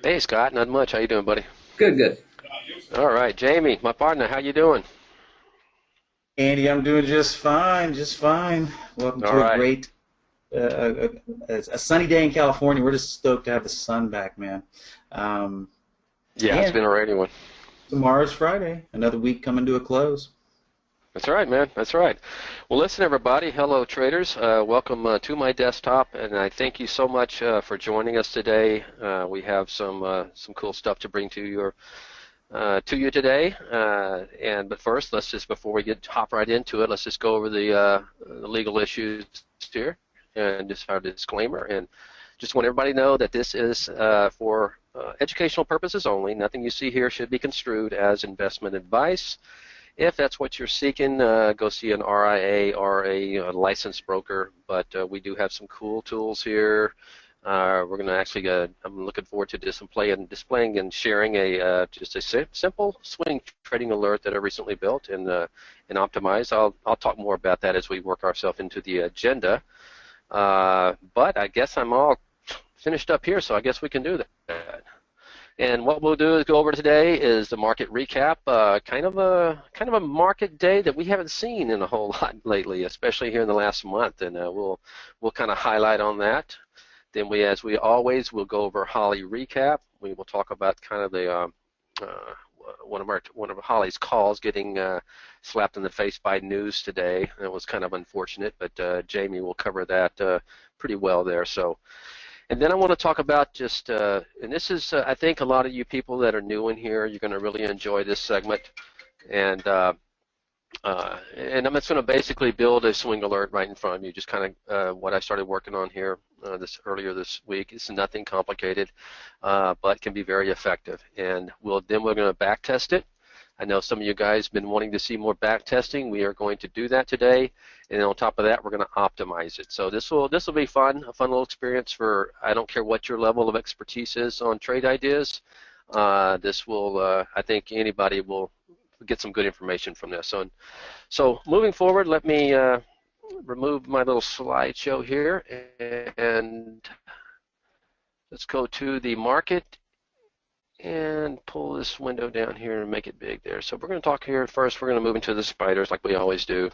Hey Scott, not much. How you doing, buddy? Good, good. All right, Jamie, my partner. How you doing? Andy, I'm doing just fine, just fine. Welcome All to a right. great, a sunny day in California. We're just stoked to have the sun back, man. Um, Yeah, it's and been a rainy one. tomorrow's Friday, another week coming to a close. That's right, man. That's right. Well, listen, everybody. Hello, traders. Welcome to my desktop, and I thank you so much for joining us today. We have some cool stuff to bring to you today. But first, let's just before we get hop right into it, let's just go over the legal issues here and just our disclaimer. And just want everybody to know that this is for educational purposes only. Nothing you see here should be construed as investment advice. If that's what you're seeking, go see an RIA or a licensed broker. But we do have some cool tools here. We're going to actually, I'm looking forward to displaying and sharing just a simple swing trading alert that I recently built and optimized. I'll talk more about that as we work ourselves into the agenda. But I guess I'm all finished up here, so I guess we can do that. And what we'll do is go over today is the market recap, kind of a market day that we haven't seen in a whole lot lately, especially here in the last month, and we'll kind of highlight on that. Then as we always, will go over Holly recap. We will talk about kind of the one of Holly's calls getting slapped in the face by news today. It was kind of unfortunate, but Jamie will cover that pretty well there. So. And then I want to talk about just, and this is, I think a lot of you people that are new in here, you're going to really enjoy this segment. And I'm just going to basically build a swing alert right in front of you, just kind of what I started working on here earlier this week. It's nothing complicated, but can be very effective. And then we're going to back test it. I know some of you guys have been wanting to see more back testing. We are going to do that today, and on top of that, we're going to optimize it. So this will be fun, a fun little experience for, I don't care what your level of expertise is on trade ideas. This will, I think anybody will get some good information from this. So moving forward, let me remove my little slideshow here, and let's go to the market and pull this window down here and make it big there. So we're going to talk here first. We're going to move into the spiders like we always do.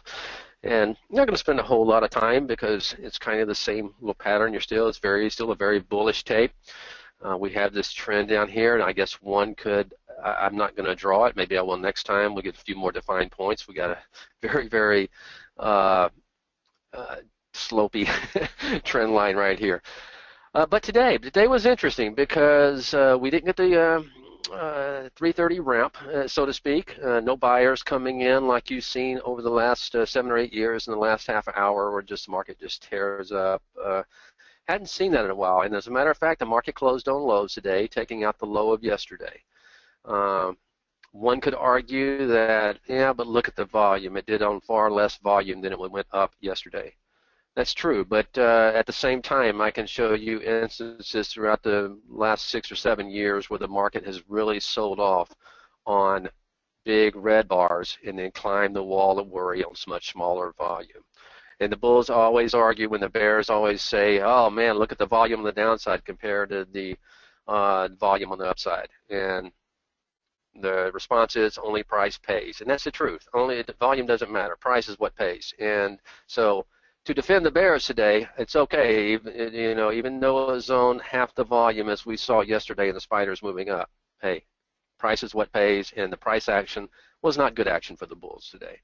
And I'm not going to spend a whole lot of time because it's kind of the same little pattern. It's still a very bullish tape. We have this trend down here, and I guess one could, I'm not going to draw it. Maybe I will next time. We'll get a few more defined points. We got a very, very slopey trend line right here. But today was interesting because we didn't get the 330 ramp, so to speak. No buyers coming in like you've seen over the last 7 or 8 years in the last half hour where just the market just tears up. Hadn't seen that in a while. And as a matter of fact, the market closed on lows today, taking out the low of yesterday. One could argue that, yeah, but look at the volume. It did on far less volume than it went up yesterday. That's true, but at the same time, I can show you instances throughout the last 6 or 7 years where the market has really sold off on big red bars and then climbed the wall of worry on much smaller volume. And the bulls always argue when the bears always say, oh man, look at the volume on the downside compared to the volume on the upside. And the response is only price pays. And that's the truth. Only the volume doesn't matter. Price is what pays. And so to defend the bears today, it's okay, even though it's on half the volume as we saw yesterday and the spiders moving up. Hey, price is what pays, and the price action was not good action for the bulls today.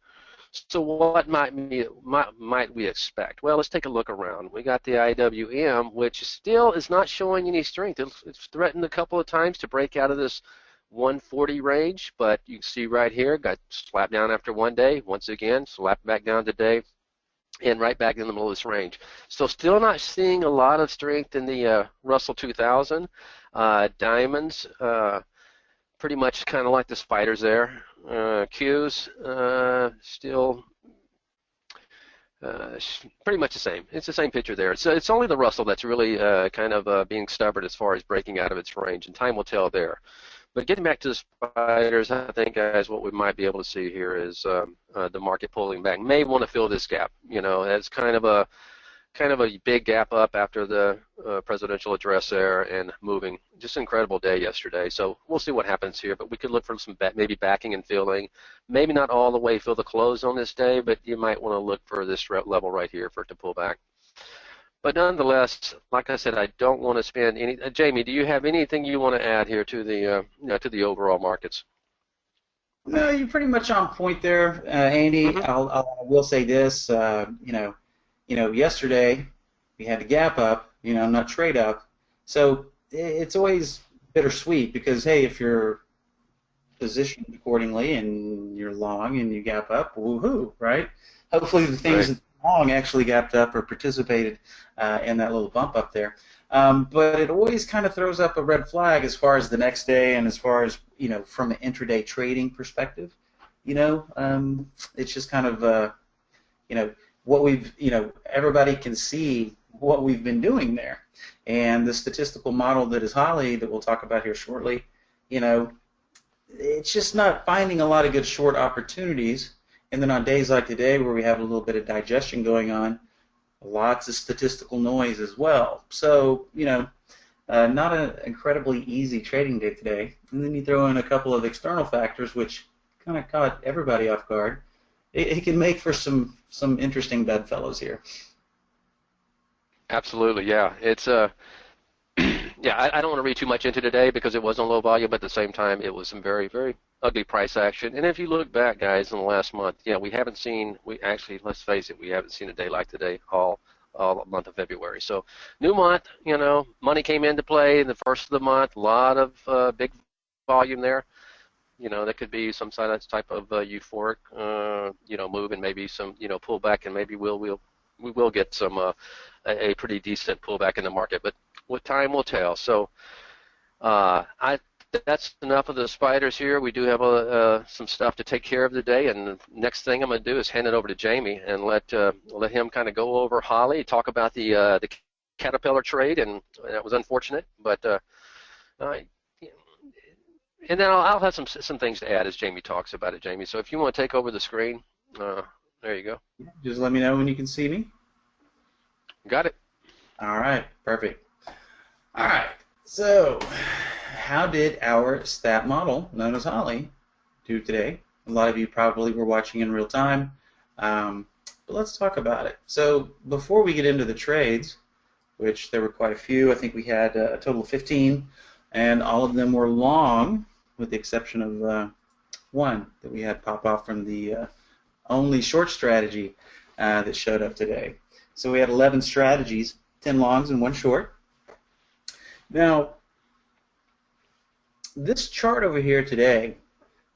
So what might we expect? Well, let's take a look around. We got the IWM, which still is not showing any strength. It's threatened a couple of times to break out of this 140 range, but you can see right here, got slapped down after one day. Once again, slapped back down today. And right back in the middle of this range. So still not seeing a lot of strength in the Russell 2000. Diamonds, pretty much kind of like the spiders there. Qs, still pretty much the same. It's the same picture there. So it's only the Russell that's really kind of being stubborn as far as breaking out of its range, and time will tell there. But getting back to the spiders, I think, guys, what we might be able to see here is the market pulling back. May want to fill this gap. It's kind of kind of a big gap up after the presidential address there and moving. Just an incredible day yesterday. So we'll see what happens here, but we could look for some maybe backing and filling. Maybe not all the way fill the close on this day, but you might want to look for this level right here for it to pull back. But nonetheless, like I said, I don't want to spend any. Jamie, do you have anything you want to add here to the overall markets? No, you're pretty much on point there, Andy. Mm-hmm. I will say this. Yesterday we had to gap up. Not trade up. So it's always bittersweet because hey, if you're positioned accordingly and you're long and you gap up, woohoo, right? Hopefully the things Right. that long actually gapped up or participated in that little bump up there. But it always kind of throws up a red flag as far as the next day and as far as, from an intraday trading perspective. It's just kind of, what everybody can see what we've been doing there. And the statistical model that is Holly, that we'll talk about here shortly, it's just not finding a lot of good short opportunities. And then on days like today where we have a little bit of digestion going on, lots of statistical noise as well. So, not an incredibly easy trading day today. And then you throw in a couple of external factors which kind of caught everybody off guard. It can make for some interesting bedfellows here. Absolutely, yeah. It's yeah. I don't want to read too much into today because it was on low volume, but at the same time, it was some very, very ugly price action. And if you look back, guys, in the last month, yeah, we haven't seen. We actually, let's face it, we haven't seen a day like today all month of February. So, new month, money came into play in the first of the month. A lot of big volume there. That could be some type of euphoric, move and maybe some, pullback, and maybe we will get some a pretty decent pullback in the market. But what time will tell. So that's enough of the spiders here. We do have some stuff to take care of today, and the next thing I'm going to do is hand it over to Jamie and let him kind of go over Holly, talk about the Caterpillar trade, and that was unfortunate, but. And then I'll have some things to add as Jamie talks about it, Jamie. So if you want to take over the screen, there you go. Just let me know when you can see me. Got it. All right, perfect. All right, so how did our stat model, known as Holly, do today? A lot of you probably were watching in real time, but let's talk about it. So before we get into the trades, which there were quite a few, I think we had a total of 15, and all of them were long, with the exception of one that we had pop off from the only short strategy that showed up today. So we had 11 strategies, 10 longs and 1 short. Now, this chart over here today,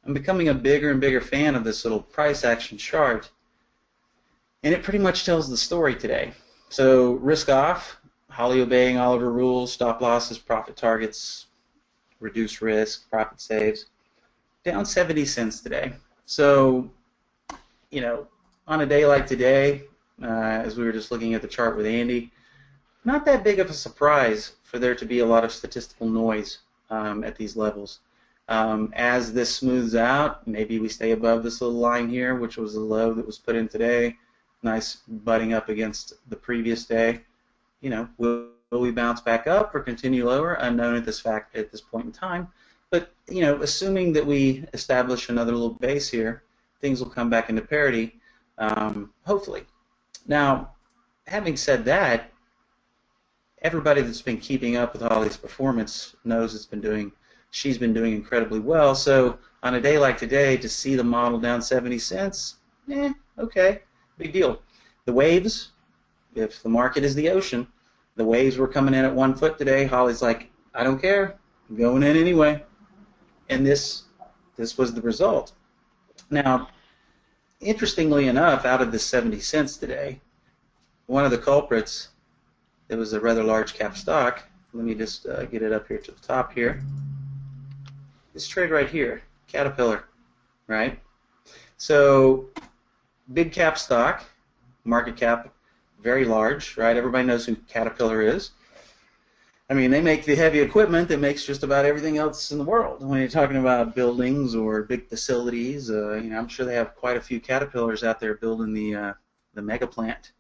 I'm becoming a bigger and bigger fan of this little price action chart, and it pretty much tells the story today. So risk off, Holly obeying all of her rules, stop losses, profit targets, reduce risk, profit saves, down 70 cents today. So, on a day like today, as we were just looking at the chart with Andy, not that big of a surprise for there to be a lot of statistical noise at these levels. As this smooths out, maybe we stay above this little line here, which was the low that was put in today. Nice butting up against the previous day. Will we bounce back up or continue lower? Unknown at this point in time. But assuming that we establish another little base here, things will come back into parity, hopefully. Now, having said that, everybody that's been keeping up with Holly's performance knows she's been doing incredibly well. So on a day like today, to see the model down 70 cents, okay, big deal. The waves, if the market is the ocean, the waves were coming in at 1 foot today. Holly's like, I don't care, I'm going in anyway. And this was the result. Now, interestingly enough, out of the 70 cents today, one of the culprits, it was a rather large cap stock. Let me just get it up here to the top here. This trade right here, Caterpillar, right? So, big cap stock, market cap very large, right? Everybody knows who Caterpillar is. I mean, they make the heavy equipment that makes just about everything else in the world. When you're talking about buildings or big facilities, I'm sure they have quite a few Caterpillars out there building the mega plant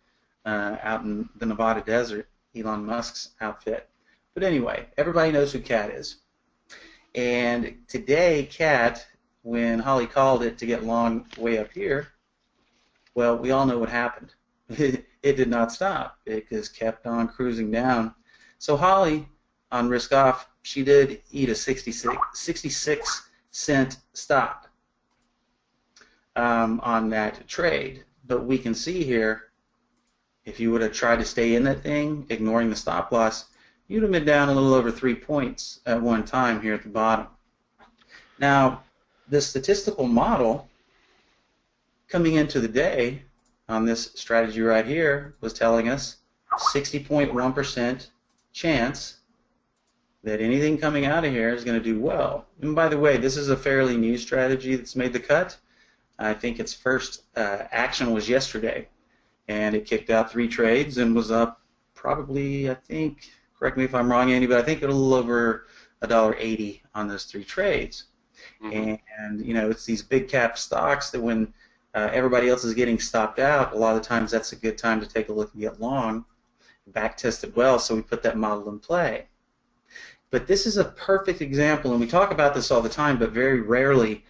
out in the Nevada desert, Elon Musk's outfit. But anyway, everybody knows who Cat is. And today, Cat, when Holly called it to get long way up here, well, we all know what happened. It did not stop. It just kept on cruising down. So Holly, on risk off, she did eat a 66-cent stop on that trade. But we can see here, if you would have tried to stay in that thing, ignoring the stop loss, you'd have been down a little over 3 points at one time here at the bottom. Now, the statistical model coming into the day on this strategy right here was telling us 60.1% chance that anything coming out of here is going to do well. And by the way, this is a fairly new strategy that's made the cut. I think its first action was yesterday, and it kicked out 3 trades and was up probably, I think, correct me if I'm wrong, Andy, but I think a little over $1.80 on those 3 trades. Mm-hmm. And, you know, it's these big cap stocks that when everybody else is getting stopped out, a lot of the times that's a good time to take a look and get long. Back tested well, so we put that model in play. But this is a perfect example, and we talk about this all the time, but very rarely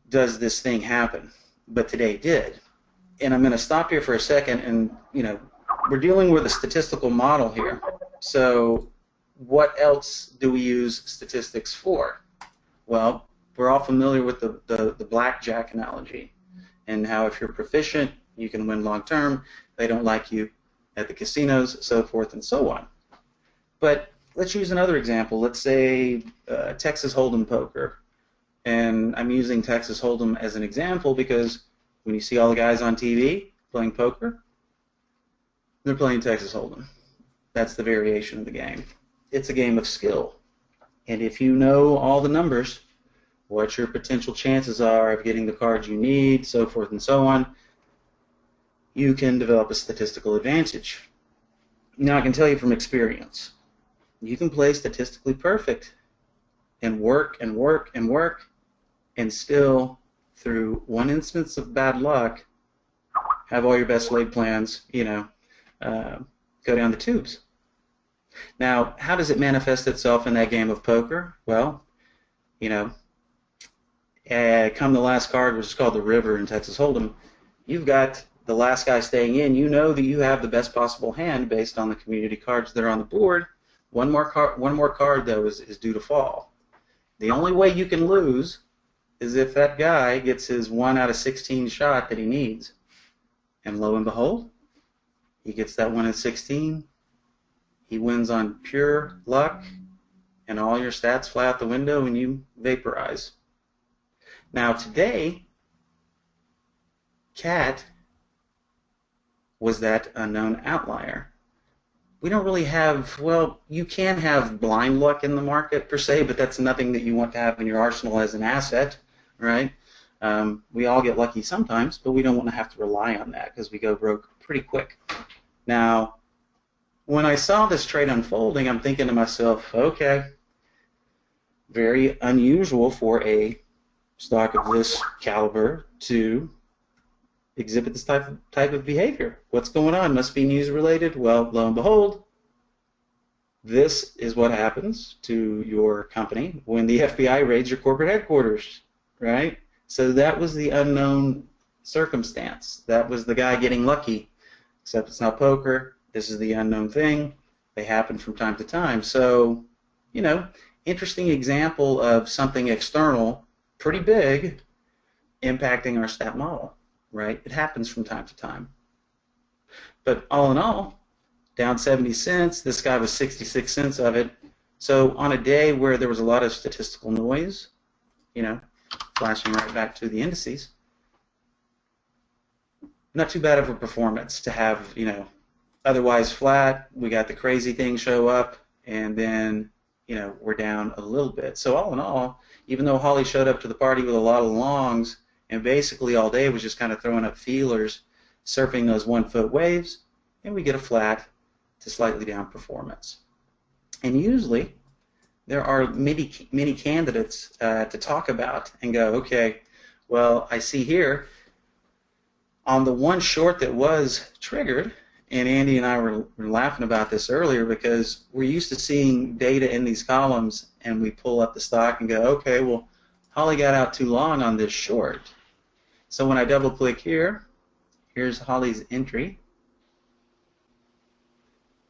does this thing happen. But today it did. And I'm going to stop here for a second, and, you know, we're dealing with a statistical model here. So what else do we use statistics for? Well, we're all familiar with the blackjack analogy and how if you're proficient, you can win long term. They don't like you at the casinos, so forth and so on. But let's use another example. Let's say Texas Hold'em poker. And I'm using Texas Hold'em as an example because when you see all the guys on TV playing poker, they're playing Texas Hold'em. That's the variation of the game. It's a game of skill. And if you know all the numbers, what your potential chances are of getting the cards you need, so forth and so on, you can develop a statistical advantage. Now, I can tell you from experience, you can play statistically perfect and work and work and work and still, through one instance of bad luck, have all your best laid plans, you know, go down the tubes. Now, how does it manifest itself in that game of poker? Well, you know, come the last card, which is called the river in Texas Hold'em, you've got the last guy staying in. You know that you have the best possible hand based on the community cards that are on the board. One more card, though, is due to fall. The only way you can lose is if that guy gets his 1 out of 16 shot that he needs. And lo and behold, he gets that 1 in 16. He wins on pure luck, and all your stats fly out the window and you vaporize. Now today, Cat was that unknown outlier. We don't really have, well, you can have blind luck in the market per se, but that's nothing that you want to have in your arsenal as an asset, right? We all get lucky sometimes, but we don't want to have to rely on that because we go broke pretty quick. Now, when I saw this trade unfolding, I'm thinking to myself, okay, very unusual for a stock of this caliber to exhibit this type of behavior. What's going on? Must be news related. Well, lo and behold, this is what happens to your company when the FBI raids your corporate headquarters, right? So that was the unknown circumstance. That was the guy getting lucky, except it's not poker. This is the unknown thing. They happen from time to time. So, you know, interesting example of something external, pretty big, impacting our stat model. Right? It happens from time to time. But all in all, down 70 cents, this guy was 66 cents of it. So on a day where there was a lot of statistical noise, you know, flashing right back to the indices, not too bad of a performance to have, you know, otherwise flat, we got the crazy thing show up, and then, you know, we're down a little bit. So all in all, even though Holly showed up to the party with a lot of longs, and basically all day was just kind of throwing up feelers, surfing those 1 foot waves, and we get a flat to slightly down performance. And usually there are many candidates to talk about and go, okay, well, I see here On the one short that was triggered, and Andy and I were laughing about this earlier because we're used to seeing data in these columns, and we pull up the stock and go, okay, well, Holly got out too long on this short. So when I double click here, here's Holly's entry.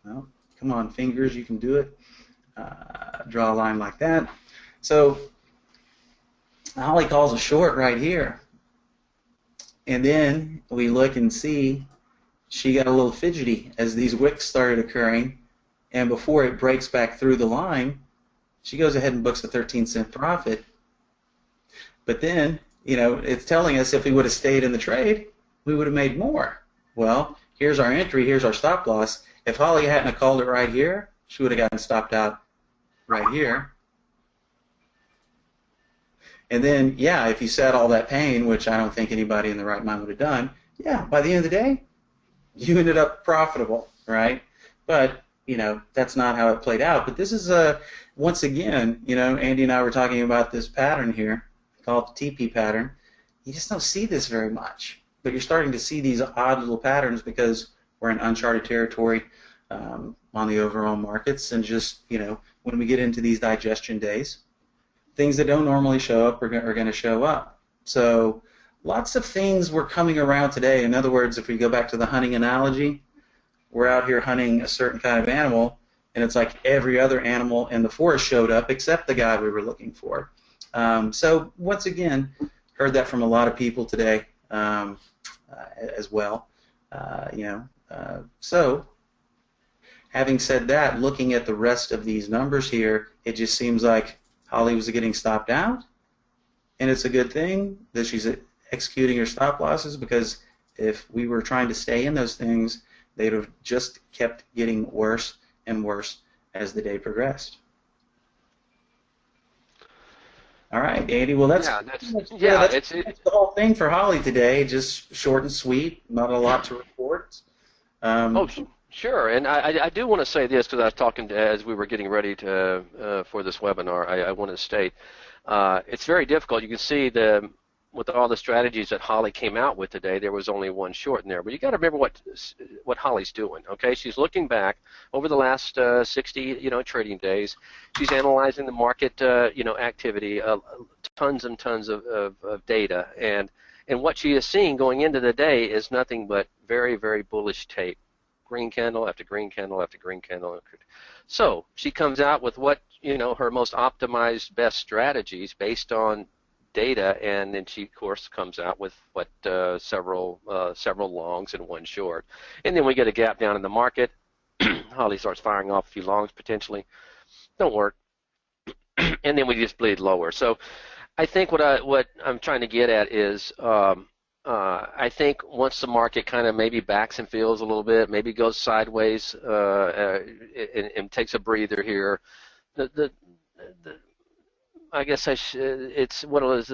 Well, come on, fingers, you can do it. Draw a line like that. So Holly calls a short right here. And then we look and see she got a little fidgety as these wicks started occurring. And before it breaks back through the line, she goes ahead and books a 13-cent profit. But then, you know, it's telling us if we would have stayed in the trade, we would have made more. Well, here's our entry, here's our stop loss. If Holly hadn't have called it right here, she would have gotten stopped out right here. And then, yeah, if you set all that pain, which I don't think anybody in the right mind would have done, yeah, by the end of the day, you ended up profitable, right? But, you know, that's not how it played out. But this is, once again, you know, Andy and I were talking about this pattern here, called the TP pattern. You just don't see this very much. But you're starting to see these odd little patterns because we're in uncharted territory on the overall markets. And just, you know, when we get into these digestion days, things that don't normally show up are going to show up. So lots of things were coming around today. In other words, if we go back to the hunting analogy, we're out here hunting a certain kind of animal, and it's like every other animal in the forest showed up except the guy we were looking for. So once again, heard that from a lot of people today as well. So having said that, looking at the rest of these numbers here, it just seems like Holly was getting stopped out, and it's a good thing that she's executing her stop losses, because if we were trying to stay in those things, they'd have just kept getting worse and worse as the day progressed. All right, Andy. Well, that's the whole thing for Holly today. Just short and sweet, not a lot to report. Sure, and I do want to say this because I was talking as we were getting ready to for this webinar. I want to state it's very difficult. You can see with all the strategies that Holly came out with today, there was only one short in there. But you got to remember what Holly's doing. Okay, she's looking back over the last 60 trading days. She's analyzing the market activity, tons and tons of data, and what she is seeing going into the day is nothing but very, very bullish tape. Green candle after green candle after green candle. So she comes out with what her most optimized best strategies based on data, and then she of course comes out with what several longs and one short, and then we get a gap down in the market. Holly starts firing off a few longs potentially, don't work, and then we just bleed lower. So I think what I'm trying to get at is I think once the market kind of maybe backs and feels a little bit, maybe goes sideways and takes a breather here, I guess it's what it was.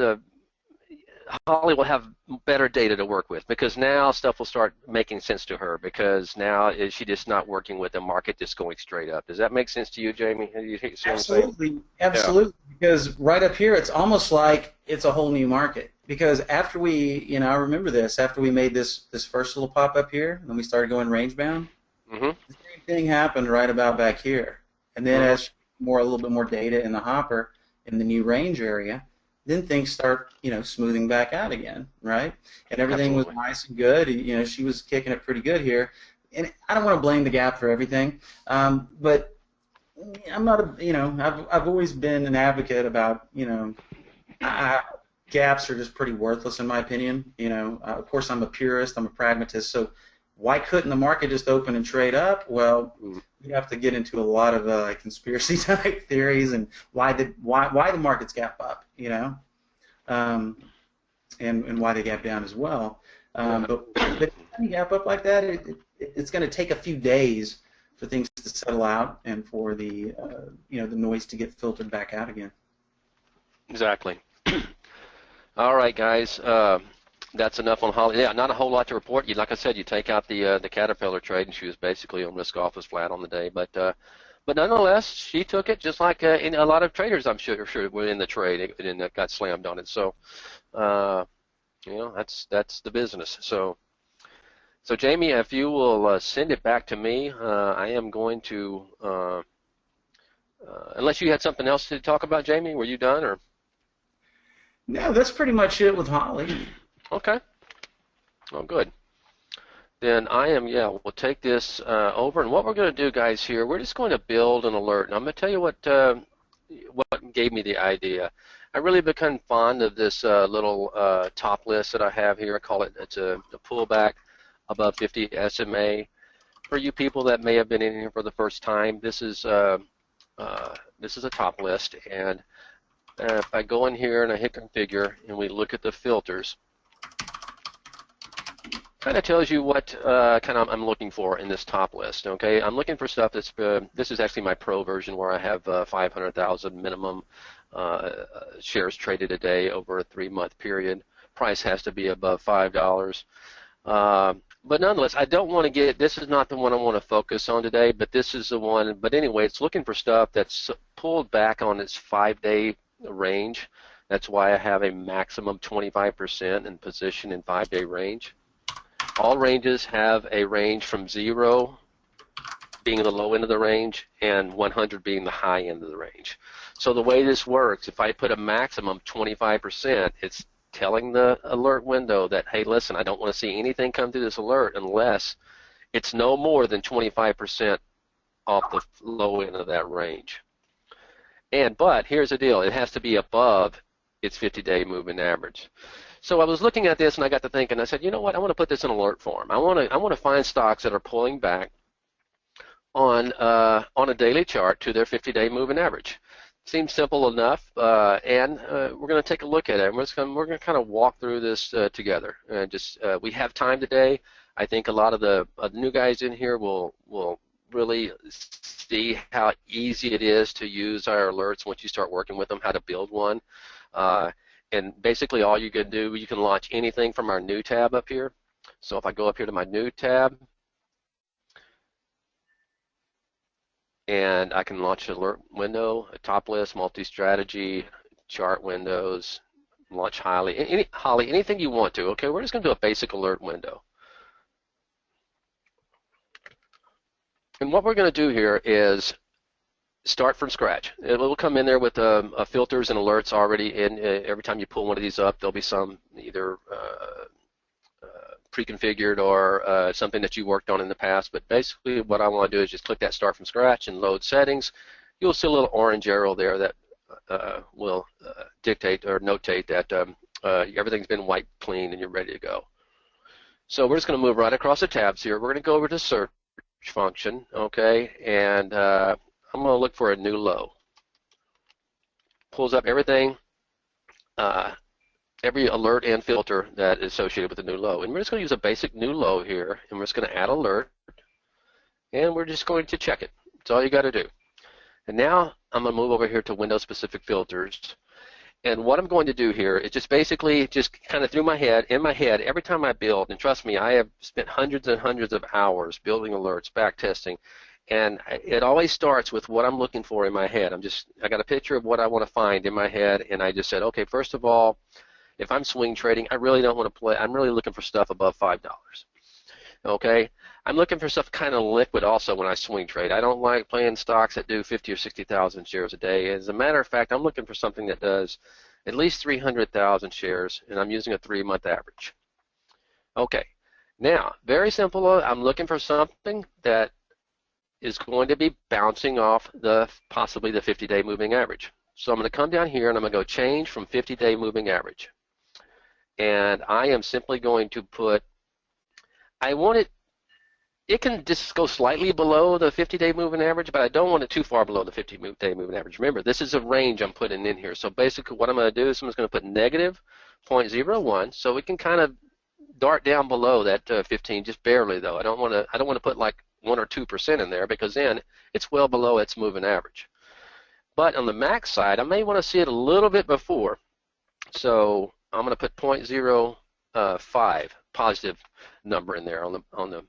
Holly will have better data to work with, because now stuff will start making sense to her, because now she's just not working with the market just going straight up. Does that make sense to you, Jamie? Absolutely, absolutely. Yeah. Because right up here, it's almost like it's a whole new market. Because after we, I remember this, after we made this first little pop up here, and we started going range bound, the same thing happened right about back here. And then as a little bit more data in the hopper in the new range area, then things start, smoothing back out again, right? And everything was nice and good. She was kicking it pretty good here. And I don't want to blame the gap for everything, but I'm not I've always been an advocate about, gaps are just pretty worthless in my opinion. Of course I'm a purist, I'm a pragmatist, so why couldn't the market just open and trade up? Well, you have to get into a lot of conspiracy type theories and why the markets gap up, and why they gap down as well. But when you gap up like that, it's going to take a few days for things to settle out and for the the noise to get filtered back out again. Exactly. All right, guys. That's enough on Holly. Yeah, not a whole lot to report. Like I said, you take out the Caterpillar trade, and she was basically on risk off, was flat on the day. But nonetheless, she took it just like a lot of traders, I'm sure were in the trade and got slammed on it. So, that's the business. So So Jamie, if you will send it back to me, I am going to, unless you had something else to talk about, Jamie, were you done or? No, that's pretty much it with Holly. Okay, well, good. Then I am, yeah, we'll take this over, and what we're going to do, guys, here, we're just going to build an alert. And I'm going to tell you what gave me the idea. I really become fond of this little top list that I have here. I call it, it's a pullback above 50 SMA. For you people that may have been in here for the first time, this is a top list, and if I go in here and I hit configure and we look at the filters, kind of tells you what kind of I'm looking for in this top list. Okay, I'm looking for stuff that's this is actually my pro version where I have 500,000 minimum shares traded a day over a 3-month period. Price has to be above $5. But nonetheless, I don't want to get, this is not the one I want to focus on today, but this is the one. But anyway, it's looking for stuff that's pulled back on its 5-day range. That's why I have a maximum 25% in position in 5-day range. All ranges have a range from 0 being the low end of the range and 100 being the high end of the range. So the way this works, if I put a maximum 25%, it's telling the alert window that, hey, listen, I don't want to see anything come through this alert unless it's no more than 25% off the low end of that range. But here's the deal, it has to be above its 50-day moving average. So I was looking at this and I got to thinking, I said, you know what, I want to put this in alert form. I want to find stocks that are pulling back on a daily chart to their 50-day moving average. Seems simple enough, and we're going to take a look at it. We're going to kind of walk through this together. And just we have time today. I think a lot of the new guys in here will really see how easy it is to use our alerts once you start working with them, how to build one. And basically all you can do, you can launch anything from our new tab up here. So if I go up here to my new tab, and I can launch an alert window, a top list, multi-strategy, chart windows, launch Holly, anything you want to. Okay, we're just going to do a basic alert window. And what we're going to do here is start from scratch. It will come in there with filters and alerts already in. Every time you pull one of these up, there'll be some either pre-configured or something that you worked on in the past. But basically what I want to do is just click that start from scratch and load settings. You'll see a little orange arrow there that will dictate or notate that everything's been wiped clean and you're ready to go. So we're just going to move right across the tabs here. We're going to go over to search function, okay, and I'm going to look for a new low. Pulls up everything, every alert and filter that is associated with the new low. And we're just going to use a basic new low here, and we're just going to add alert, and we're just going to check it. That's all you got to do. And now I'm going to move over here to window-specific filters. And what I'm going to do here is just basically just kind of in my head, every time I build, and trust me, I have spent hundreds and hundreds of hours building alerts, back testing, and it always starts with what I'm looking for in my head. I got a picture of what I want to find in my head, and I just said, okay, first of all, if I'm swing trading, I really don't want to play. I'm really looking for stuff above $5. Okay, I'm looking for stuff kind of liquid also when I swing trade. I don't like playing stocks that do 50 or 60,000 shares a day. As a matter of fact, I'm looking for something that does at least 300,000 shares, and I'm using a 3-month average. Okay, now very simple. I'm looking for something that is going to be bouncing off possibly the 50-day moving average. So I'm going to come down here and I'm going to go change from 50-day moving average. And I am simply going to put, I want it can just go slightly below the 50-day moving average, but I don't want it too far below the 50-day moving average. Remember, this is a range I'm putting in here. So basically what I'm going to do is I'm just going to put negative 0.01, so we can kind of dart down below that 15, just barely though. I don't want to put like 1 or 2% in there, because then it's well below its moving average. But on the max side, I may want to see it a little bit before. So I'm going to put 0.05 positive number in there on the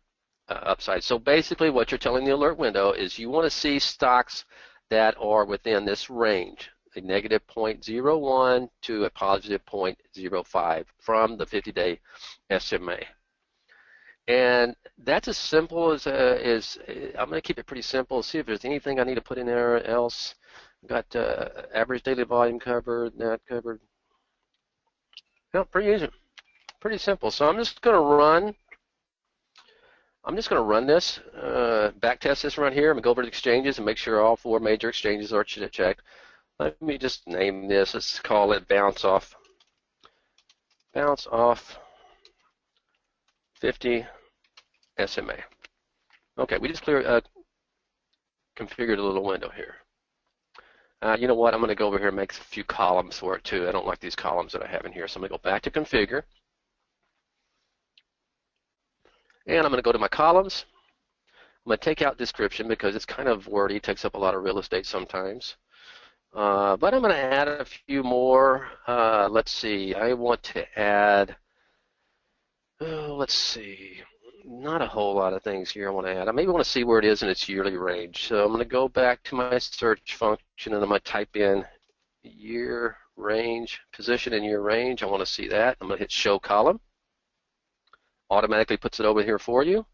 upside. So basically what you're telling the alert window is you want to see stocks that are within this range, a negative 0.01 to a positive 0.05 from the 50-day SMA. And that's as simple as I'm going to keep it pretty simple. See if there's anything I need to put in there else. Got average daily volume covered, net covered. No, pretty easy, pretty simple. So I'm just going to run this, back test this around here. I'm going to go over to exchanges and make sure all 4 major exchanges are checked. Let me just name this. Let's call it bounce off 50 SMA. Okay, we just configured a little window here. You know what? I'm going to go over here and make a few columns for it too. I don't like these columns that I have in here, so I'm going to go back to configure. And I'm going to go to my columns. I'm going to take out description because it's kind of wordy, takes up a lot of real estate sometimes. But I'm going to add a few more. Let's see. I want to add, let's see, not a whole lot of things here I want to add. I maybe want to see where it is in its yearly range. So I'm going to go back to my search function and I'm going to type in year range, position in year range. I want to see that. I'm going to hit show column. Automatically puts it over here for you.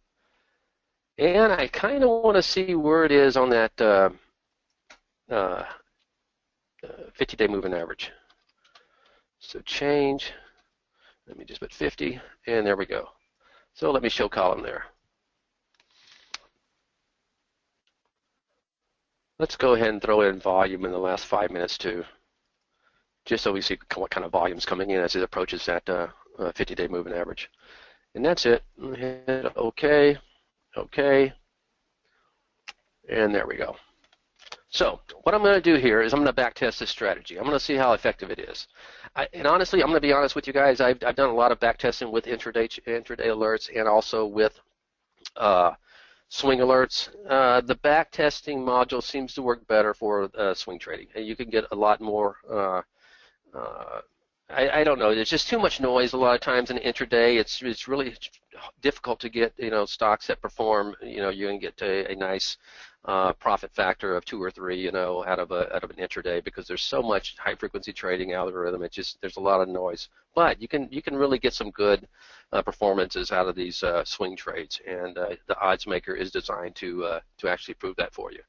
And I kind of want to see where it is on that 50-day moving average. So change, let me just put 50, and there we go. So let me show column there. Let's go ahead and throw in volume in the last 5 minutes too, just so we see what kind of volume is coming in as it approaches that 50-day moving average. And that's it. Hit OK, OK, and there we go. So what I'm going to do here is I'm going to back test this strategy. I'm going to see how effective it is. And honestly, I'm going to be honest with you guys. I've done a lot of back testing with intraday alerts and also with swing alerts. The back testing module seems to work better for swing trading. And you can get a lot more. I don't know. There's just too much noise a lot of times in intraday. It's really difficult to get stocks that perform. You can get a nice profit factor of 2 or 3 out of an intraday because there's so much high frequency trading algorithm. There's a lot of noise. But you can really get some good performances out of these swing trades, and the odds maker is designed to actually prove that for you.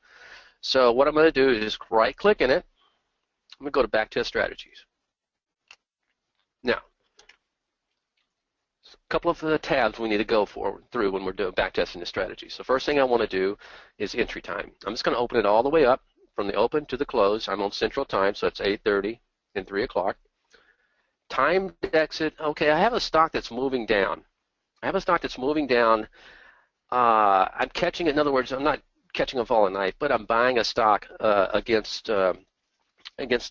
So what I'm going to do is just right click in it. I'm going to go to backtest strategies. Now, a couple of tabs we need to go through when we're doing backtesting the strategy. So first thing I want to do is entry time. I'm just going to open it all the way up from the open to the close. I'm on Central Time, so it's 8:30 and 3 o'clock. Time to exit. Okay, I have a stock that's moving down. I'm catching it. In other words, I'm not catching a falling knife, but I'm buying a stock against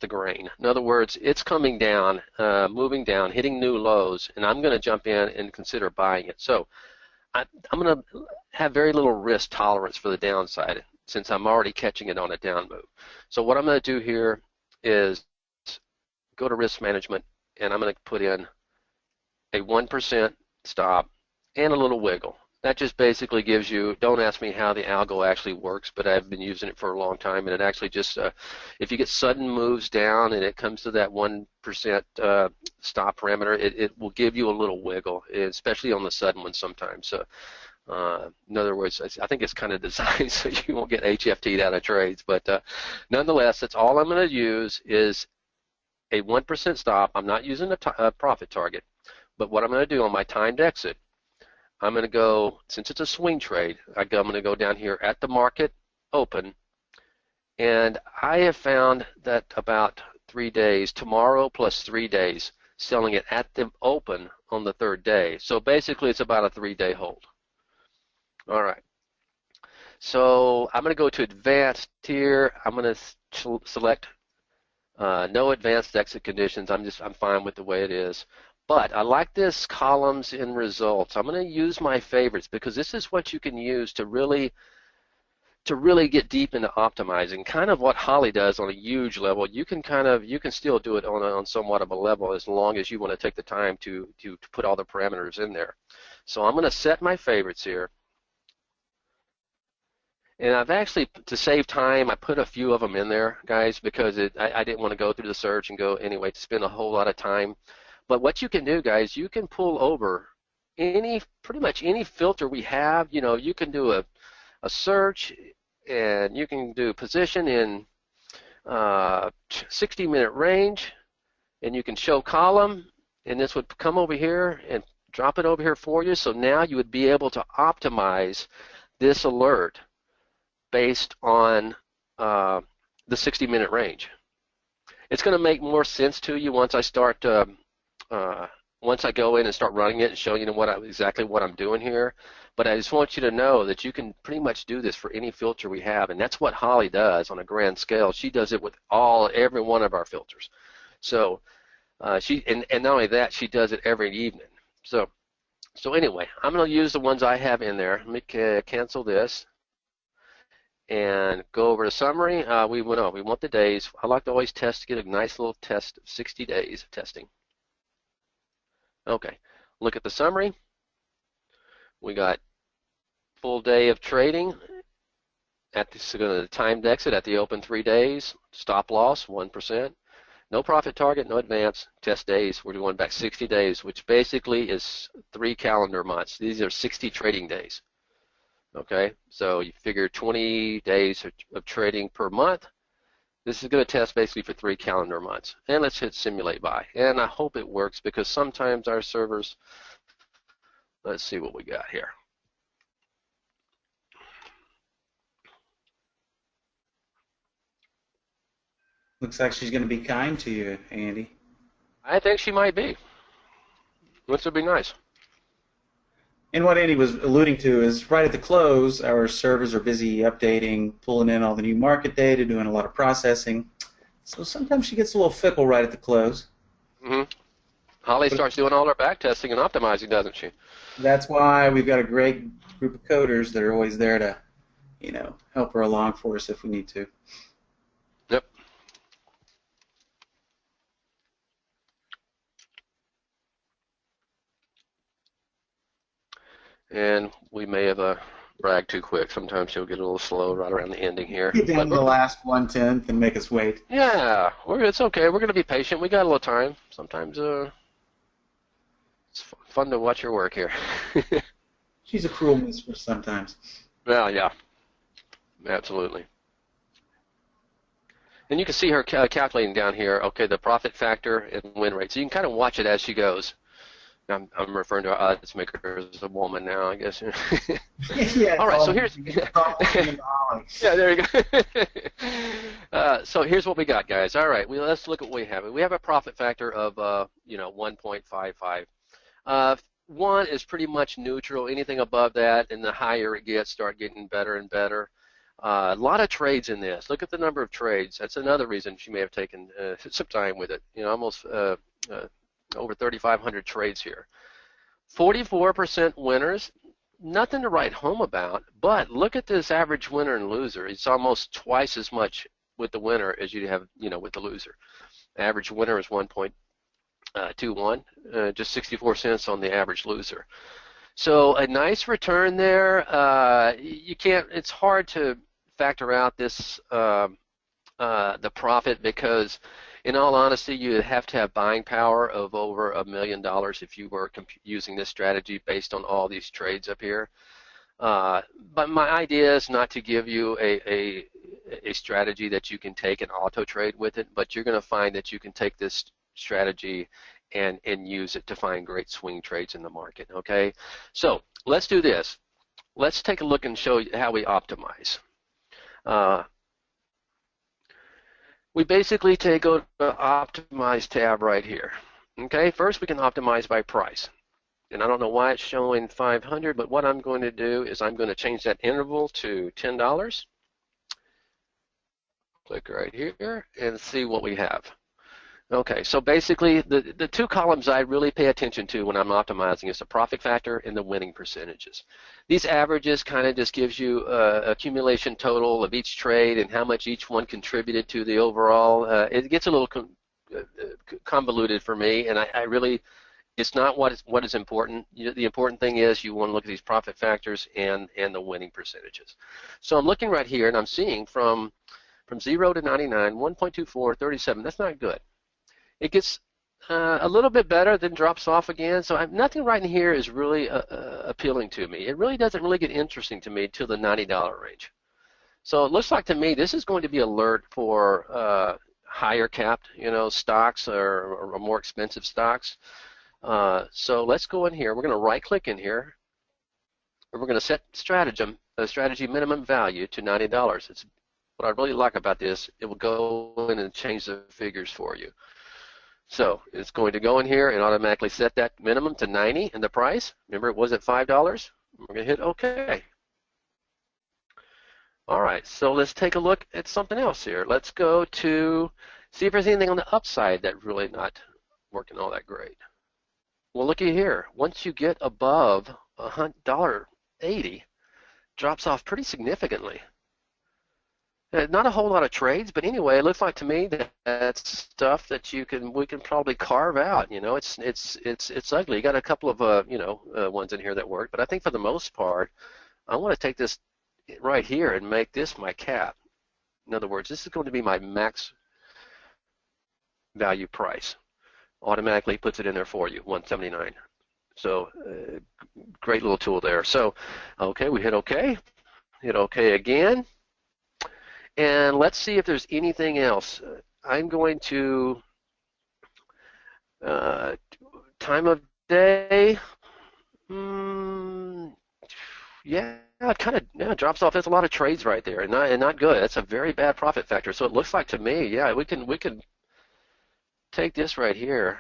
the grain. In other words, it's coming down, moving down, hitting new lows, and I'm going to jump in and consider buying it. So I'm going to have very little risk tolerance for the downside since I'm already catching it on a down move. So what I'm going to do here is go to risk management, and I'm going to put in a 1% stop and a little wiggle. That just basically gives you, don't ask me how the algo actually works, but I've been using it for a long time, and it actually just, if you get sudden moves down and it comes to that 1% stop parameter, it will give you a little wiggle, especially on the sudden ones sometimes. So, in other words, I think it's kind of designed so you won't get HFT'd out of trades, but nonetheless, that's all I'm going to use is a 1% stop. I'm not using a profit target, but what I'm going to do on my timed exit, I'm going to go, since it's a swing trade, I'm going to go down here at the market open, and I have found that about 3 days, tomorrow plus 3 days, selling it at the open on the 3rd day. So basically it's about a 3-day hold. All right. So I'm going to go to advanced here. I'm going to select no advanced exit conditions. I'm fine with the way it is. But I like this columns in results. I'm going to use my favorites because this is what you can use to really get deep into optimizing. Kind of what Holly does on a huge level. You can still do it on somewhat of a level as long as you want to take the time to put all the parameters in there. So I'm going to set my favorites here. And I've actually, to save time, I put a few of them in there, guys, because I didn't want to go through the search and go anyway to spend a whole lot of time. But what you can do, guys, you can pull over pretty much any filter we have. You can do a search, and you can do position in 60-minute range, and you can show column, and this would come over here and drop it over here for you. So now you would be able to optimize this alert based on the 60-minute range. It's going to make more sense to you once I go in and start running it and showing you exactly what I'm doing here. But I just want you to know that you can pretty much do this for any filter we have, and that's what Holly does on a grand scale. She does it with every one of our filters. So and not only that, she does it every evening. So anyway, I'm going to use the ones I have in there. Let me cancel this and go over to summary. We want the days. I like to always test to get a nice little test of 60 days of testing. Okay, look at the summary. We got full day of trading at the timed exit at the open 3 days. Stop loss 1%. No profit target, no advance. Test days. We're going back 60 days, which basically is 3 calendar months. These are 60 trading days. Okay, so you figure 20 days of trading per month. This is going to test basically for 3 calendar months. And let's hit simulate buy. And I hope it works, because sometimes our servers, let's see what we got here. Looks like she's going to be kind to you, Andy. I think she might be. Which would be nice. And what Andy was alluding to is right at the close, our servers are busy updating, pulling in all the new market data, doing a lot of processing. So sometimes she gets a little fickle right at the close. Mm-hmm. Holly starts doing all her back testing and optimizing, doesn't she? That's why we've got a great group of coders that are always there to, help her along for us if we need to. Yep. And we may have bragged too quick. Sometimes she'll get a little slow right around the ending here. Get down to the last 1/10 and make us wait. Yeah, it's okay. We're going to be patient. We got a little time. Sometimes it's fun to watch her work here. She's a cruel mistress sometimes. Well, yeah, absolutely. And you can see her calculating down here, okay, the profit factor and win rate. So you can kind of watch it as she goes. I'm referring to our odds maker as a woman now, I guess. Yeah. All right, so here's yeah, there you go. So here's what we got, guys. All right, let's look at what we have. We have a profit factor of 1.55. 1 is pretty much neutral. Anything above that, and the higher it gets, start getting better and better. A lot of trades in this. Look at the number of trades. That's another reason she may have taken some time with it. Almost over 3,500 trades here. 44% winners. Nothing to write home about, but look at this average winner and loser. It's almost twice as much with the winner as you have, with the loser. Average winner is 1.21, just 64 cents on the average loser. So a nice return there. It's hard to factor out this the profit, because in all honesty, you have to have buying power of over $1 million if you were using this strategy based on all these trades up here. But my idea is not to give you a strategy that you can take and auto trade with it, but you're going to find that you can take this strategy and use it to find great swing trades in the market. Okay, so let's do this. Let's take a look and show you how we optimize. We basically go to the Optimize tab right here. Okay, first we can optimize by price. And I don't know why it's showing 500, but what I'm going to do is I'm going to change that interval to $10. Click right here and see what we have. Okay, so basically the two columns I really pay attention to when I'm optimizing is the profit factor and the winning percentages. These averages kind of just gives you accumulation total of each trade and how much each one contributed to the overall. It gets a little convoluted for me, and I really, it's not what is important. The important thing is you want to look at these profit factors and the winning percentages. So I'm looking right here and I'm seeing from 0 to 99, 1.24, 37. That's not good. It gets A little bit better, then drops off again. So nothing right in here is really appealing to me. It really doesn't really get interesting to me till the $90 range. So it looks like to me this is going to be alert for higher capped, stocks or more expensive stocks. So let's go in here. We're going to right click in here. And we're going to set strategy minimum value to $90. It's what I really like about this. It will go in and change the figures for you. So it's going to go in here and automatically set that minimum to 90 and the price. Remember it was at $5. We're going to hit OK. All right, so let's take a look at something else here. Let's go to see if there's anything on the upside that really not working all that great. Well, looky here. Once you get above $1.80, drops off pretty significantly. Not a whole lot of trades, but anyway, it looks like to me that that's stuff that we can probably carve out. It's ugly. You got a couple of ones in here that work, but I think for the most part, I want to take this right here and make this my cap. In other words, this is going to be my max value price. Automatically puts it in there for you, 179. So great little tool there. So okay, we hit OK. Hit OK again. And let's see if there's anything else. I'm going to time of day. Yeah, it kind of drops off. There's a lot of trades right there, and not good. That's a very bad profit factor. So it looks like to me, yeah, we can take this right here.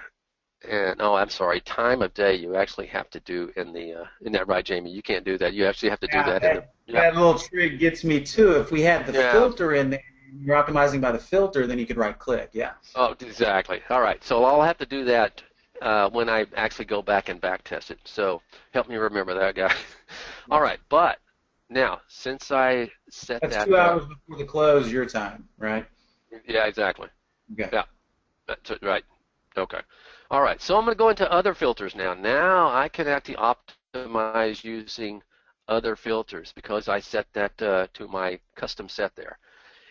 And I'm sorry, time of day you actually have to do in the isn't that right, Jamie? You can't do that. You actually have to do that in the that little trick gets me too. If we had the filter in there, you're optimizing by the filter, then you could right click. Yeah. Oh, exactly. All right. So I'll have to do that when I actually go back and back test it. So help me remember that, guy. All right. But now, since I set that's 2 hours before the close, your time, right? Yeah, exactly. Okay. Yeah. That's right. Okay. All right. So I'm going to go into other filters now. Now I can actually optimize using other filters because I set that to my custom set there.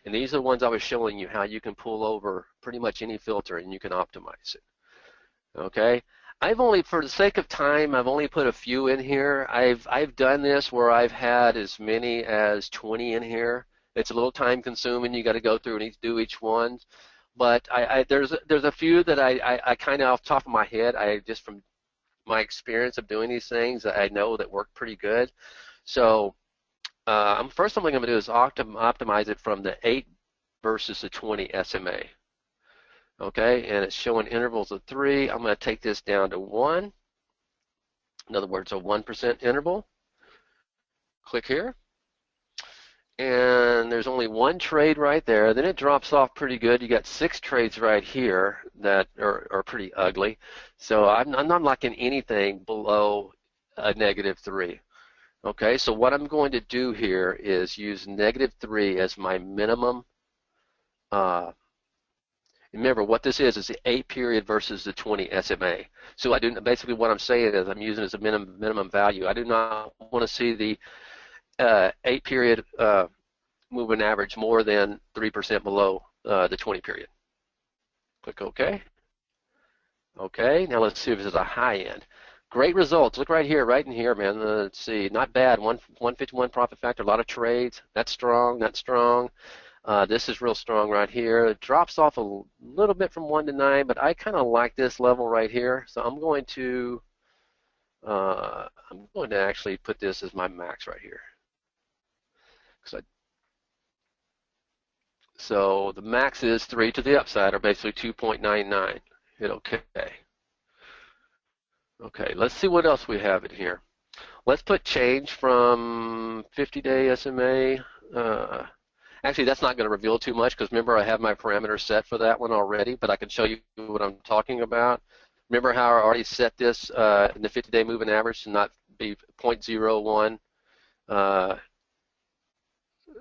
And these are the ones I was showing you how you can pull over pretty much any filter and you can optimize it. Okay. For the sake of time, I've only put a few in here. I've done this where I've had as many as 20 in here. It's a little time consuming. You got to go through and do each one. But there's a few that I kind of off the top of my head, I just from my experience of doing these things, I know that work pretty good. So first thing I'm going to do is optimize it from the 8 versus the 20 SMA. Okay, and it's showing intervals of 3. I'm going to take this down to 1. In other words, a 1% interval. Click here. And there's only one trade right there. Then it drops off pretty good. You got 6 trades right here that are pretty ugly. So I'm not liking anything below a -3. Okay, so what I'm going to do here is use -3 as my minimum. Remember, what this is the 8 period versus the 20 SMA. So basically what I'm saying is I'm using it as a minimum value. I do not want to see the 8 period moving average more than 3% below the 20 period. Click OK. Okay, now let's see if this is a high end. Great results. Look right here, right in here, man. Let's see, not bad. 151 profit factor, a lot of trades. That's strong, that's strong. This is real strong right here. It drops off a little bit from 1 to 9, but I kind of like this level right here. So I'm going to actually put this as my max right here. So the max is 3 to the upside, or basically 2.99. Hit OK. Okay, let's see what else we have in here. Let's put change from 50-day SMA. Actually, that's not going to reveal too much because remember I have my parameters set for that one already, but I can show you what I'm talking about. Remember how I already set this in the 50-day moving average to not be 0.01.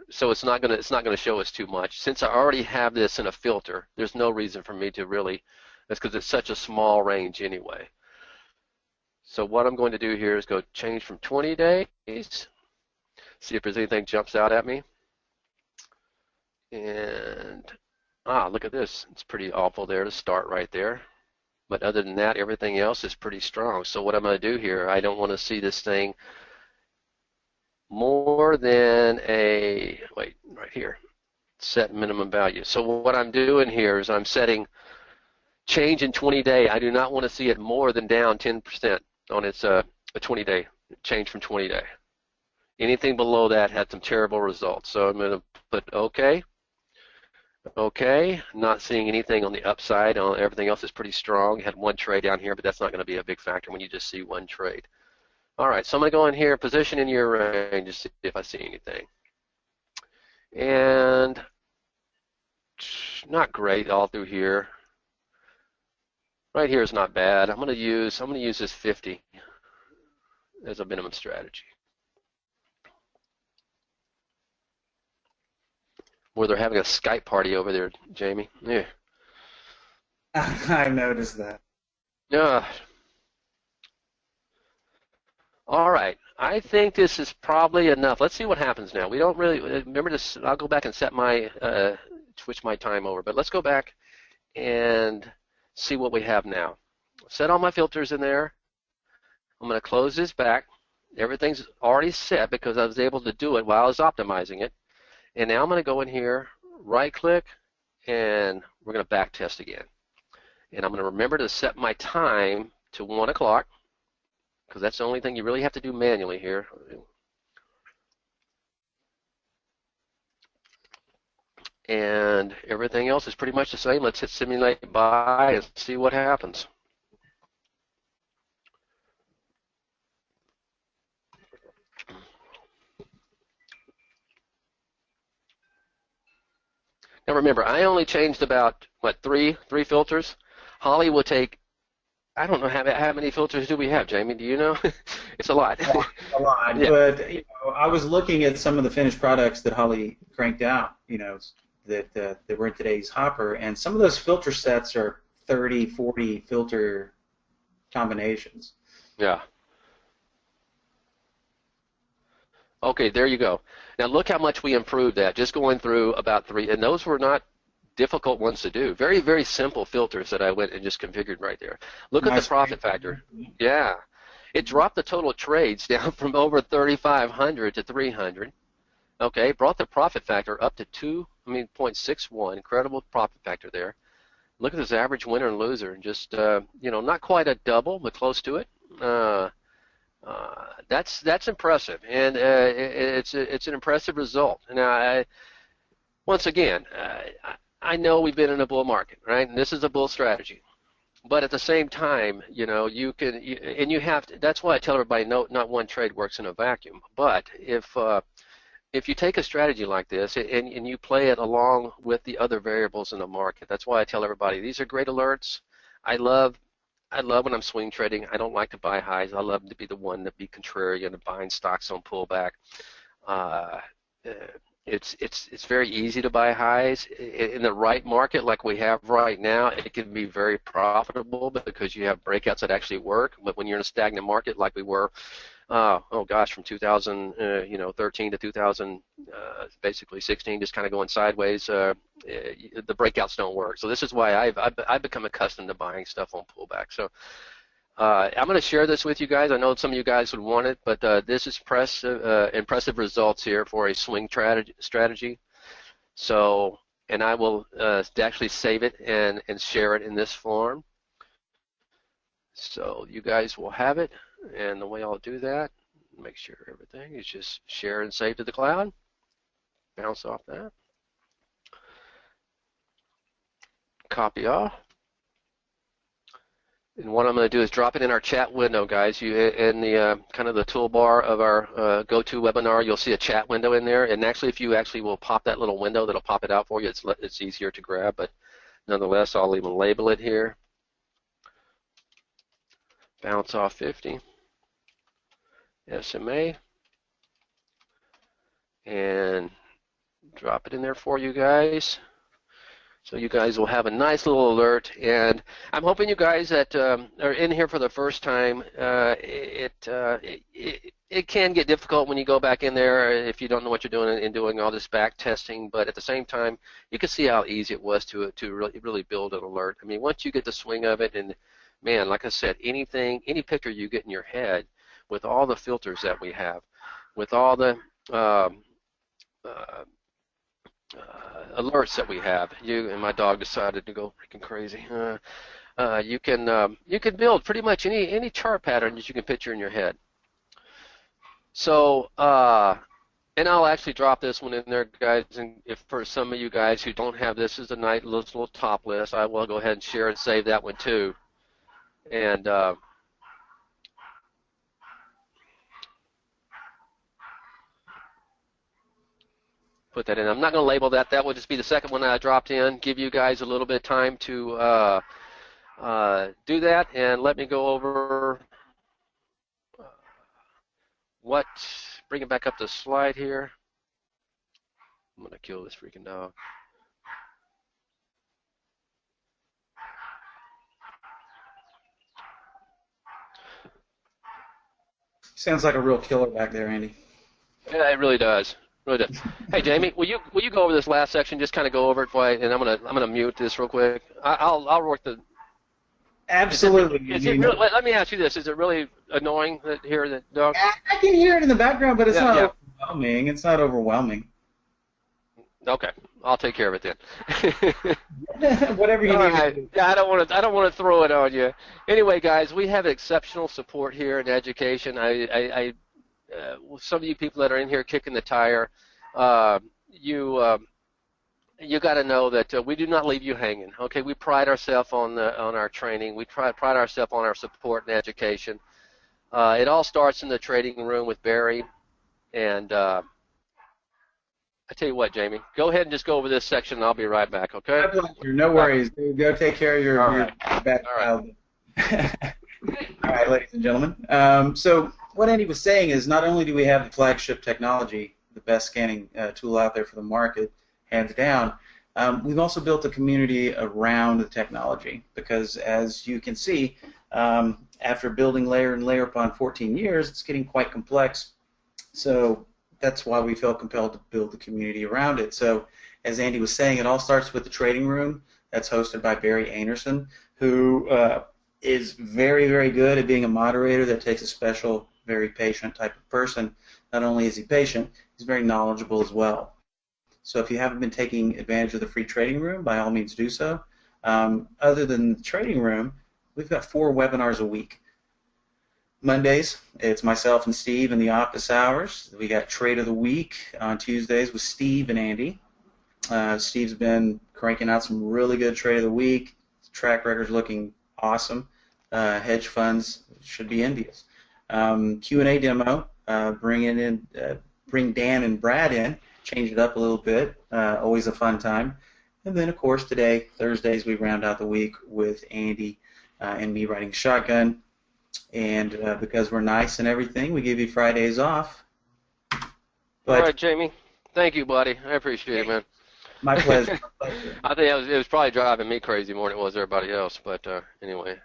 So it's not going to show us too much. Since I already have this in a filter, there's no reason for me to really. That's because it's such a small range anyway. So what I'm going to do here is go change from 20 days. See if there's anything jumps out at me. And look at this. It's pretty awful there to start right there. But other than that, everything else is pretty strong. So what I'm going to do here, I don't want to see this thing more than a, wait, right here, set minimum value. So what I'm doing here is I'm setting change in 20-day. I do not want to see it more than down 10% on its a 20-day change from 20-day. Anything below that had some terrible results. So I'm going to put OK. OK. Not seeing anything on the upside. Everything else is pretty strong. Had one trade down here, but that's not going to be a big factor when you just see one trade. All right, so I'm going to go in here, position in your range, to see if I see anything. And not great all through here. Right here is not bad. I'm going to use this 50 as a minimum strategy. Where they're having a Skype party over there, Jamie. Yeah. I've noticed that. Yeah. All right. I think this is probably enough. Let's see what happens now. We don't really remember this. I'll go back and set my switch my time over. But let's go back and see what we have now. Set all my filters in there. I'm going to close this back. Everything's already set because I was able to do it while I was optimizing it. And now I'm going to go in here, right-click, and we're going to back test again. And I'm going to remember to set my time to 1 o'clock because that's the only thing you really have to do manually here. And everything else is pretty much the same. Let's hit simulate buy and see what happens. Now remember, I only changed about, what, three filters? Holly will take, I don't know how many filters do we have, Jamie? Do you know? It's a lot. A lot. Yeah. But I was looking at some of the finished products that Holly cranked out, that were in today's hopper, and some of those filter sets are 30, 40 filter combinations. Yeah. Okay, there you go. Now look how much we improved that, just going through about 3, and those were not difficult ones to do. Very, very simple filters that I went and just configured right there. Look at the profit factor. Yeah. It dropped the total trades down from over 3,500 to 300. Okay, brought the profit factor up to 0.61. Incredible profit factor there. Look at this average winner and loser, and just not quite a double, but close to it. That's impressive, and it's an impressive result. Now, once again, I know we've been in a bull market, right? And this is a bull strategy. But at the same time, you can, and you have to. That's why I tell everybody, no, not one trade works in a vacuum. But if you take a strategy like this and you play it along with the other variables in the market, that's why I tell everybody these are great alerts. I love when I'm swing trading. I don't like to buy highs. I love to be the one to be contrarian and buying stocks on pullback. It's very easy to buy highs in the right market like we have right now. It can be very profitable because you have breakouts that actually work. But when you're in a stagnant market like we were, from 2013 to 2000, basically 16, just kind of going sideways, the breakouts don't work. So this is why I've become accustomed to buying stuff on pullback. So I'm going to share this with you guys. I know some of you guys would want it, but this is impressive results here for a swing strategy. So, and I will actually save it and share it in this form. So you guys will have it, and the way I'll do that, make sure everything is just share and save to the cloud. Bounce off that. Copy off. And what I'm going to do is drop it in our chat window, guys. You in the kind of the toolbar of our go-to webinar, you'll see a chat window in there. And actually, if you actually will pop that little window, that'll pop it out for you. It's easier to grab, but nonetheless, I'll even label it here. Bounce off 50. SMA. And drop it in there for you guys. So you guys will have a nice little alert, and I'm hoping you guys that are in here for the first time, it can get difficult when you go back in there if you don't know what you're doing and doing all this back testing, but at the same time, you can see how easy it was to really build an alert. I mean, once you get the swing of it and man, like I said, anything, any picture you get in your head, with all the filters that we have, with all the um, uh, alerts that we have. You and my dog decided to go freaking crazy. You can build pretty much any chart pattern that you can picture in your head. So and I'll actually drop this one in there, guys. And if for some of you guys who don't have this as a nice little top list, I will go ahead and share and save that one too. And put that in. I'm not going to label that. That will just be the second one I dropped in. Give you guys a little bit of time to do that, and let me go over what. Bring it back up to the slide here. I'm going to kill this freaking dog. Sounds like a real killer back there, Andy. Yeah, it really does. Really does. Hey, Jamie, will you go over this last section? Just kind of go over it, and I'm gonna mute this real quick. I'll work the. Absolutely. Is it really, let me ask you this: is it really annoying that hear the dog? I can hear it in the background, but it's not Yeah. overwhelming. It's not overwhelming. Okay, I'll take care of it then. Whatever you All need. right. Yeah, I don't want to throw it on you. Anyway, guys, we have exceptional support here in education. Some of you people that are in here kicking the tire, you got to know that we do not leave you hanging. Okay, we pride ourselves on our training. We pride ourselves on our support and education. It all starts in the trading room with Barry, and I tell you what, Jamie, go ahead and just go over this section, and I'll be right back. Okay? No worries. Go take care of your back child. All right, ladies and gentlemen. So what Andy was saying is not only do we have the flagship technology, the best scanning tool out there for the market, hands down, we've also built a community around the technology because, as you can see, after building layer and layer upon 14 years, it's getting quite complex. So that's why we felt compelled to build the community around it. So as Andy was saying, it all starts with the trading room that's hosted by Barry Anderson, who is very, very good at being a moderator that takes a special, very patient type of person. Not only is he patient, he's very knowledgeable as well. So if you haven't been taking advantage of the free trading room, by all means do so. Other than the trading room, we've got 4 webinars a week. Mondays, it's myself and Steve in the office hours. We got Trade of the Week on Tuesdays with Steve and Andy. Steve's been cranking out some really good Trade of the Week. His track record's looking awesome. Hedge funds should be envious. Q&A demo, bring Dan and Brad in, change it up a little bit. Always a fun time. And then, of course, today, Thursdays, we round out the week with Andy and me riding shotgun. And because we're nice and everything, we give you Fridays off. But all right, Jamie. Thank you, buddy. I appreciate it, man. My pleasure. I think it was probably driving me crazy more than it was everybody else. But anyway.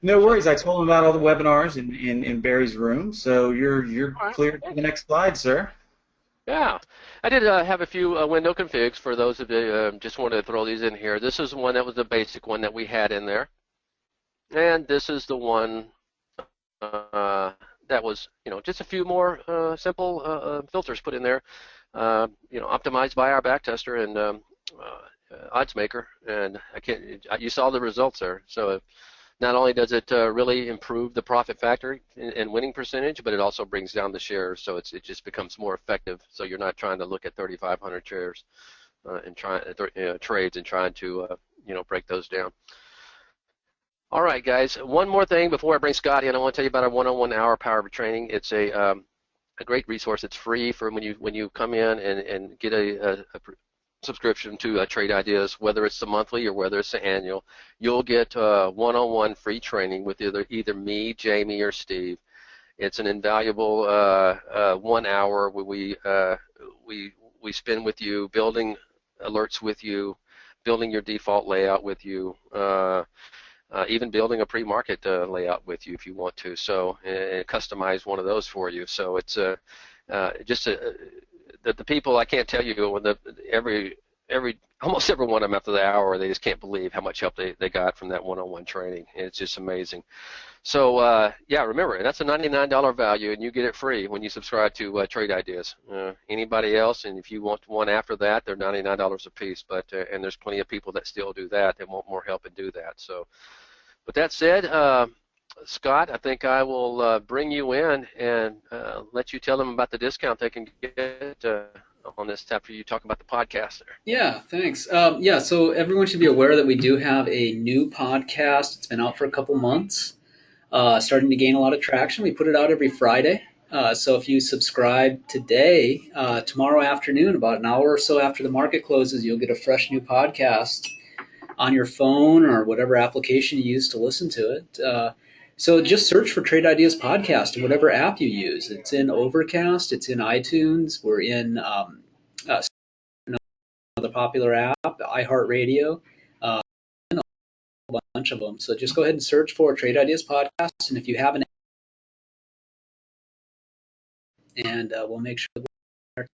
No worries. I told him about all the webinars in Barry's room, so you're right. clear to the next slide, sir. Yeah, I did have a few window configs for those of you just wanted to throw these in here. This is one that was the basic one that we had in there, and this is the one that was, just a few more simple filters put in there, optimized by our backtester and odds maker, and you saw the results there. So not only does it really improve the profit factor and winning percentage, but it also brings down the shares, so it just becomes more effective. So you're not trying to look at 3,500 shares and trades and trying to break those down. All right, guys. One more thing before I bring Scott in, I want to tell you about our 101 hour power of training. It's a great resource. It's free for when you come in and get a subscription to Trade Ideas, whether it's the monthly or whether it's the annual. You'll get one-on-one free training with either me, Jamie, or Steve. It's an invaluable 1 hour where we spend with you, building alerts with you, building your default layout with you. Even building a pre-market layout with you if you want to, so and customize one of those for you. So it's the people, I can't tell you when every almost every one of them after the hour, they just can't believe how much help they got from that one-on-one training. It's just amazing. So yeah, remember, that's a $99 value, and you get it free when you subscribe to Trade Ideas. Anybody else, and if you want one after that, they're $99 a piece. But and there's plenty of people that still do that. They want more help and do that. So, with that said, Scott, I think I will bring you in and let you tell them about the discount they can get on this after you talk about the podcast there. Yeah, thanks. Yeah, so everyone should be aware that we do have a new podcast. It's been out for a couple months, starting to gain a lot of traction. We put it out every Friday. So if you subscribe today, tomorrow afternoon, about an hour or so after the market closes, you'll get a fresh new podcast on your phone or whatever application you use to listen to it. So just search for Trade Ideas Podcast in whatever app you use. It's in Overcast, it's in iTunes, we're in another popular app, iHeartRadio, and a bunch of them. So just go ahead and search for Trade Ideas Podcast, and if you have an and we'll make sure that we're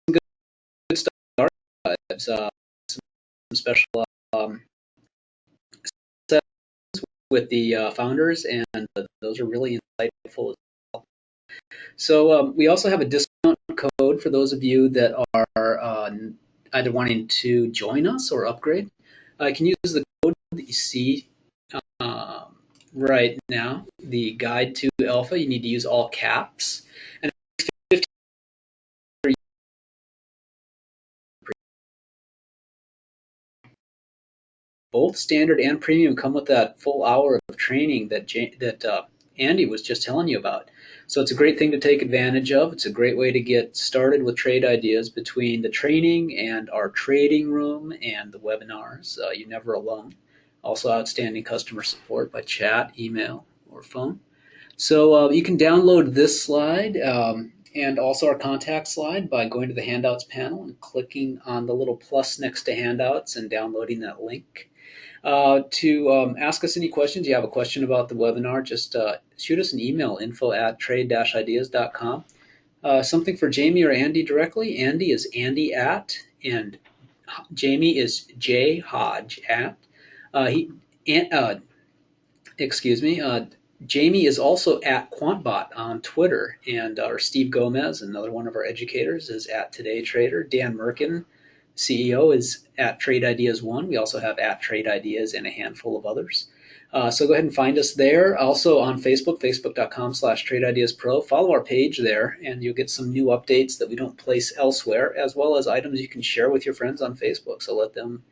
some good stuff. Some special with the founders, and those are really insightful as well. So we also have a discount code for those of you that are either wanting to join us or upgrade. You can use the code that you see right now, the guide to alpha. You need to use all caps. And both standard and premium come with that full hour of training that Andy was just telling you about. So it's a great thing to take advantage of. It's a great way to get started with trade ideas between the training and our trading room and the webinars. You're never alone. Also outstanding customer support by chat, email, or phone. So you can download this slide and also our contact slide by going to the handouts panel and clicking on the little plus next to handouts and downloading that link. To ask us any questions, you have a question about the webinar, just shoot us an email, info@trade-ideas.com. Something for Jamie or Andy directly. Andy is Andy at, and Jamie is J Hodge at. Jamie is also at QuantBot on Twitter, and our Steve Gomez, another one of our educators, is at Today Trader. Dan Merkin, CEO, is at Trade Ideas 1. We also have at Trade Ideas and a handful of others. So go ahead and find us there. Also on Facebook, facebook.com/TradeIdeasPro. Follow our page there, and you'll get some new updates that we don't place elsewhere, as well as items you can share with your friends on Facebook. So let them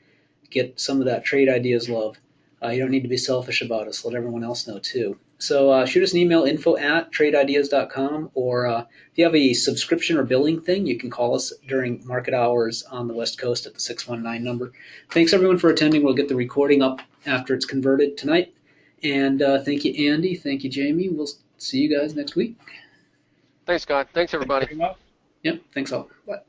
get some of that Trade Ideas love. You don't need to be selfish about us. Let everyone else know too. So shoot us an email, info@tradeIdeas.com, or if you have a subscription or billing thing, you can call us during market hours on the West Coast at the 619 number. Thanks everyone for attending. We'll get the recording up after it's converted tonight. And thank you, Andy. Thank you, Jamie. We'll see you guys next week. Thanks, Scott. Thanks, everybody. Yep. Thanks all. Bye.